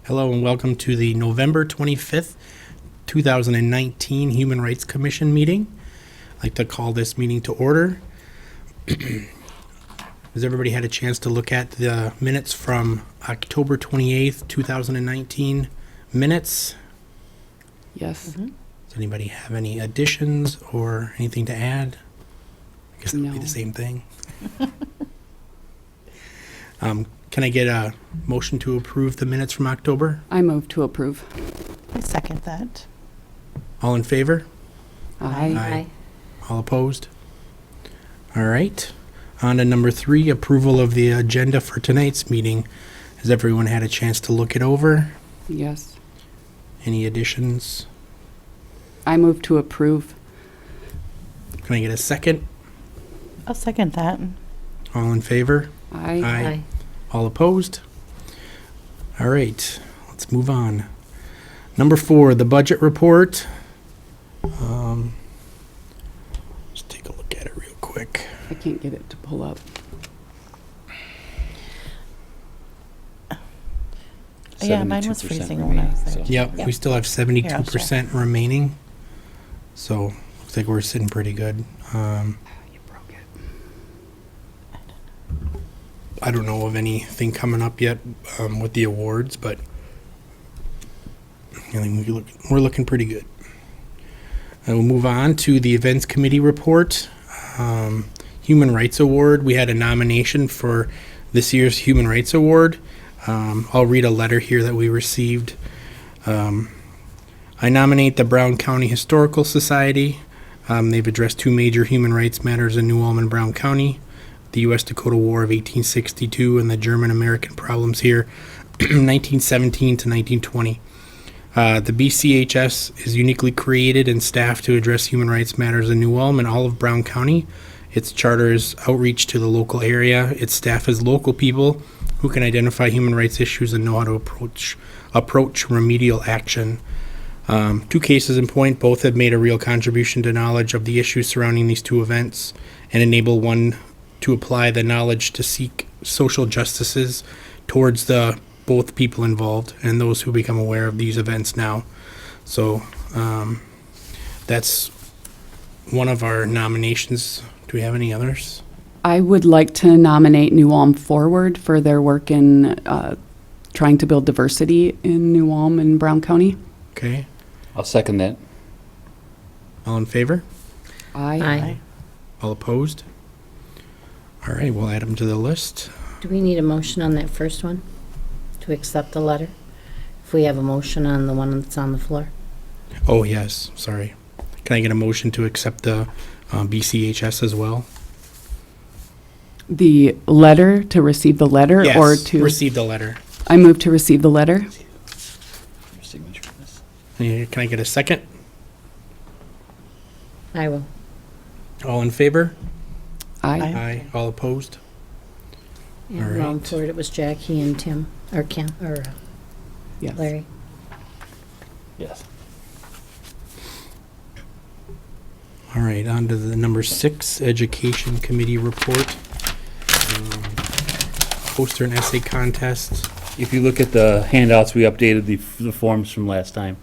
Hello and welcome to the November 25th, 2019 Human Rights Commission meeting. I'd like to call this meeting to order. Has everybody had a chance to look at the minutes from October 28th, 2019 minutes? Yes. Does anybody have any additions or anything to add? I guess it'll be No. the same thing. Can I get a motion to approve the minutes from October? I move to approve. I second that. All in favor? Aye. All opposed? All right. On to number 3, approval of the agenda for tonight's meeting. Has everyone had a chance to look it over? Yes. Any additions? I move to approve. Can I get a second? I'll second that. All in favor? Aye. All opposed? All right, let's move on. Number 4, the budget report. Just take a look at it real quick. I can't get it to pull up. Yeah, mine was 72% freezing when I was there. remaining, Yep, we still have 72% remaining. So looks like we're sitting pretty good. You broke it. I don't know of anything coming up yet with the awards, but I think we're looking pretty good. I will move on to the events committee report. Human Rights Award. We had a nomination for this year's Human Rights Award. I'll read a letter here that we received. I nominate the Brown County Historical Society. They've addressed 2 major human rights matters in New Ulm and Brown County: the U.S.-Dakota War of 1862 and the German-American problems here, 1917 to 1920. The BCHS is uniquely created and staffed to address human rights matters in New Ulm and all of Brown County. Its charter is outreach to the local area. Its staff is local people who can identify human rights issues and know how to approach remedial action. 2 cases in point, both have made a real contribution to knowledge of the issues surrounding these 2 events and enable one to apply the knowledge to seek social justices towards the both people involved and those who become aware of these events now. So that's one of our nominations. Do we have any others? I would like to nominate New Ulm Forward for their work in trying to build diversity in New Ulm and Brown County. Okay. I'll second that. All in favor? Aye. All opposed? All right, we'll add them to the list. Do we need a motion on that first one to accept the letter? If we have a motion on the one that's on the floor? Oh, yes, sorry. Can I get a motion to accept the BCHS as well? The letter, to receive the letter, Yes, or to... receive the letter. I move to receive the letter. Your signature on this. Can I get a second? I will. All in favor? Aye. Aye. All opposed? Yeah, All wrong right. for it. It was Jackie and Tim, or Kim, or Yes. Larry. Yes. All right, on to the number 6, Education Committee report. Poster and essay contest. If you look at the handouts, we updated the forms from last time,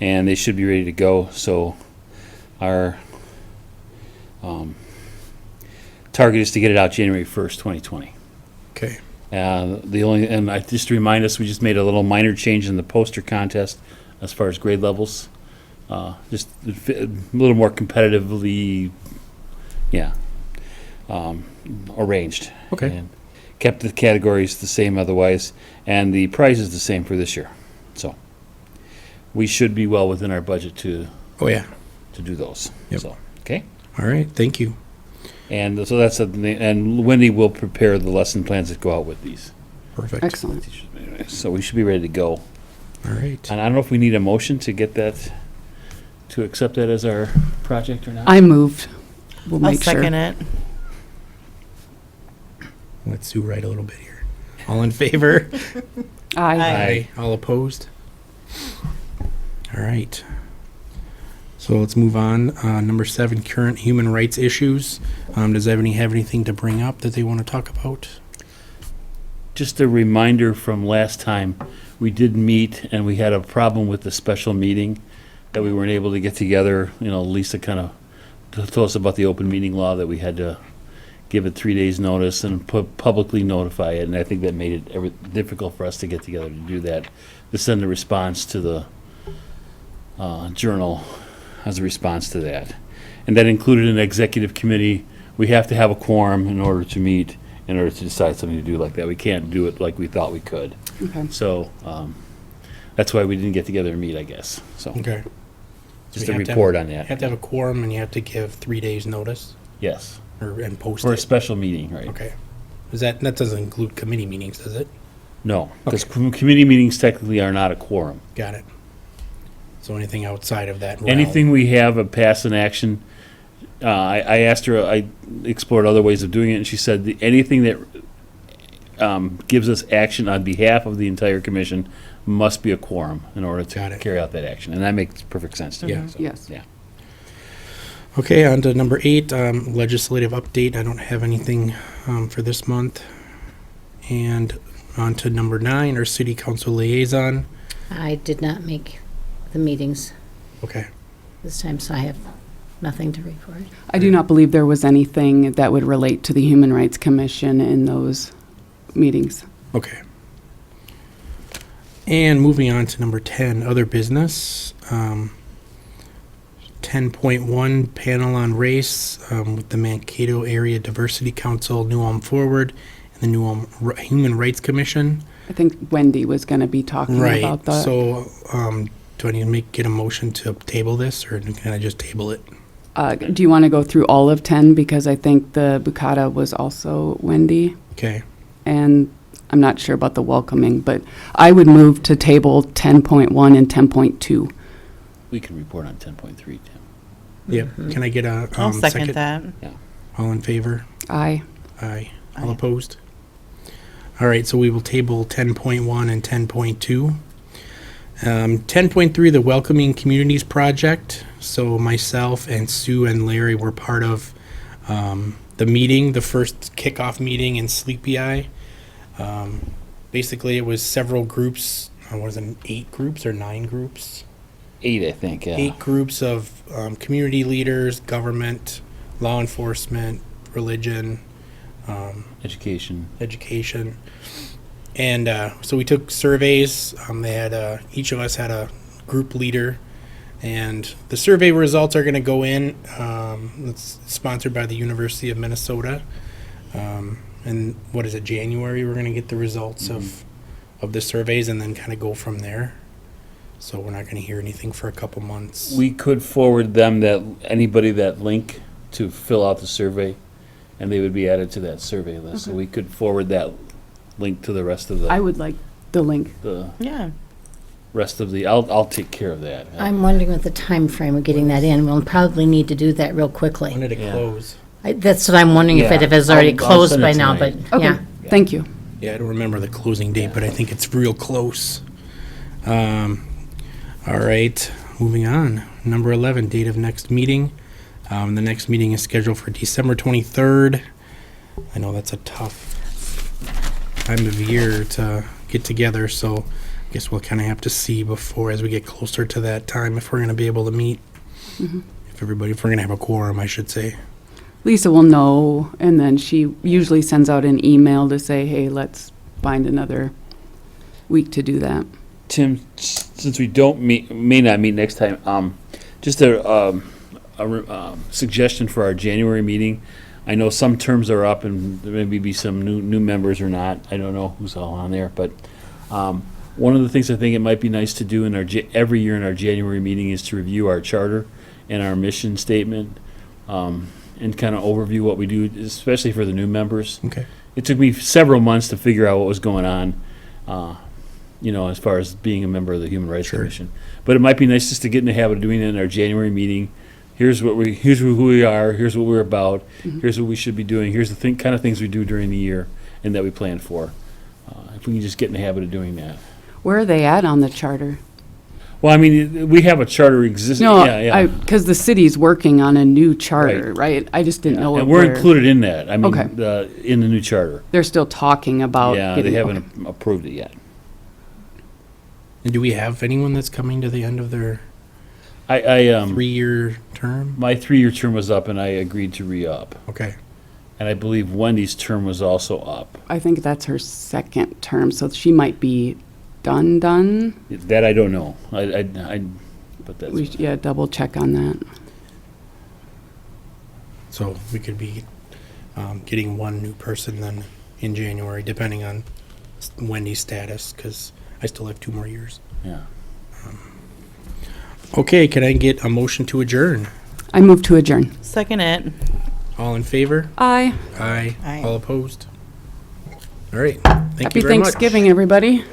and they should be ready to go. So our target is to get it out January 1st, 2020. Okay. And just to remind us, we just made a little minor change in the poster contest as far as grade levels. Just a little more competitively, arranged. Okay. And kept the categories the same otherwise, and the price is the same for this year. So we should be well within our budget to Oh, yeah. do those. Yep. So, okay. All right, thank you. And so and Wendy will prepare the lesson plans that go out with these. Perfect. Excellent. So we should be ready to go. All right. And I don't know if we need a motion to get that, to accept that as our project or not. I moved. We'll I'll make sure. second it. Let Sue write a little bit here. All in favor? Aye. All opposed? All right. So let's move on. Number 7, current human rights issues. Does anybody have anything to bring up that they want to talk about? Just a reminder from last time, we did meet, and we had a problem with the special meeting, that we weren't able to get together. Lisa kind of told us about the open meeting law, that we had to give it 3 days' notice and publicly notify it, and I think that made it difficult for us to get together to do that, to send a response to the Journal as a response to that. And that included an executive committee. We have to have a quorum in order to meet, in order to decide something to do like that. We can't do it like we thought we could. Okay. So that's why we didn't get together and meet, I guess. So Okay. just So a you have to report on You have that. to have a quorum and you have to give 3 days notice Yes, and post for a it. special meeting, right? Okay. That doesn't include committee meetings, does it? No, because committee meetings technically are not a quorum. Got it. So anything outside of that realm. Anything we have a pass an action, I asked her, I explored other ways of doing it, and she said anything that gives us action on behalf of the entire commission must be a quorum in order Got to it. carry out that action, and that makes perfect sense to me. Yeah. So, Yes. Yeah. Okay, on to number 8, legislative update. I don't have anything for this month. And on to number 9, our city council liaison. I did not make the meetings Okay. this time, so I have nothing to report. I do not believe there was anything that would relate to the Human Rights Commission in those meetings. Okay. And moving on to number 10, other business. 10.1 panel on race with the Mankato Area Diversity Council, New Ulm Forward, and the New Ulm Human Rights Commission. I think Wendy was going to be talking Right. about that. So do I need to get a motion to table this, or can I just table it? Do you want to go through all of 10? Because I think the Bukata was also Wendy, Okay. and I'm not sure about the welcoming, but I would move to table 10.1 and 10.2. We can report on 10.3, Tim. Yep. Can I get a I'll second that. All in favor? Aye. Aye. All Aye. opposed? All right, so we will table 10.1 and 10.2. 10.3, the Welcoming Communities Project. So myself and Sue and Larry were part of the meeting, the first kickoff meeting in Sleepy Eye. Basically, it was several groups. Was it 8 groups or 9 groups? 8, I think, yeah. 8 groups of community leaders, government, law enforcement, religion, Education. education. And so we took surveys. They had each of us had a group leader, and the survey results are going to go in. It's sponsored by the University of Minnesota. And what is it, January? We're going to get the results of the surveys, and then kind of go from there. So we're not going to hear anything for a couple months. We could forward them anybody that link to fill out the survey, and they would be added to that survey list. So Okay. we could forward that link to the rest of I would like the link. Yeah. I'll take care of that. I'm wondering what the time frame of getting that in. We'll probably need to do that real When quickly. did it Yeah. close? That's what I'm wondering, if Yeah. it has already I'll closed send it by now, but, tonight. Okay, yeah. thank you. Yeah, I don't remember the closing date, but I think it's real close. All right, moving on. Number 11, date of next meeting. The next meeting is scheduled for December 23rd. I know that's a tough time of year to get together, so I guess we'll kind of have to see before, as we get closer to that time, if we're going to be able to meet. If we're going to have a quorum, I should say. Lisa will know, and then she usually sends out an email to say, hey, let's find another week to do that. Tim, since we may not meet next time, just a suggestion for our January meeting. I know some terms are up, and there may be some new members or not. I don't know who's all on there, but one of the things I think it might be nice to do in every year in our January meeting is to review our charter and our mission statement, and kind of overview what we do, especially for the new members. Okay. It took me several months to figure out what was going on, as far as being a member of the Human Rights Sure. Commission. But it might be nice just to get in the habit of doing it in our January meeting. Here's who we are, here's what we're about, here's what we should be doing, here's the kind of things we do during the year and that we plan for. If we can just get in the habit of doing that. Where are they at on the charter? Well, I mean, we have a charter existing. No, Yeah. because the city's working on a new charter, right? I just didn't know And where. we're included in that. I mean, Okay. in the new charter. They're still talking about Yeah, they getting. haven't approved it yet. And do we have anyone that's coming to the end of their I 3-year term? my 3-year term was up and I agreed to re-up. Okay. And I believe Wendy's term was also up. I think that's her second term, so she might be done. That I don't know. But that's. We, yeah, double check on that. So we could be getting one new person then in January, depending on Wendy's status, because I still have 2 more years. Yeah. Okay, can I get a motion to adjourn? I move to adjourn. Second it. All in favor? Aye. Aye. Aye. All opposed? All right. Thank Happy you very much. Thanksgiving, everybody.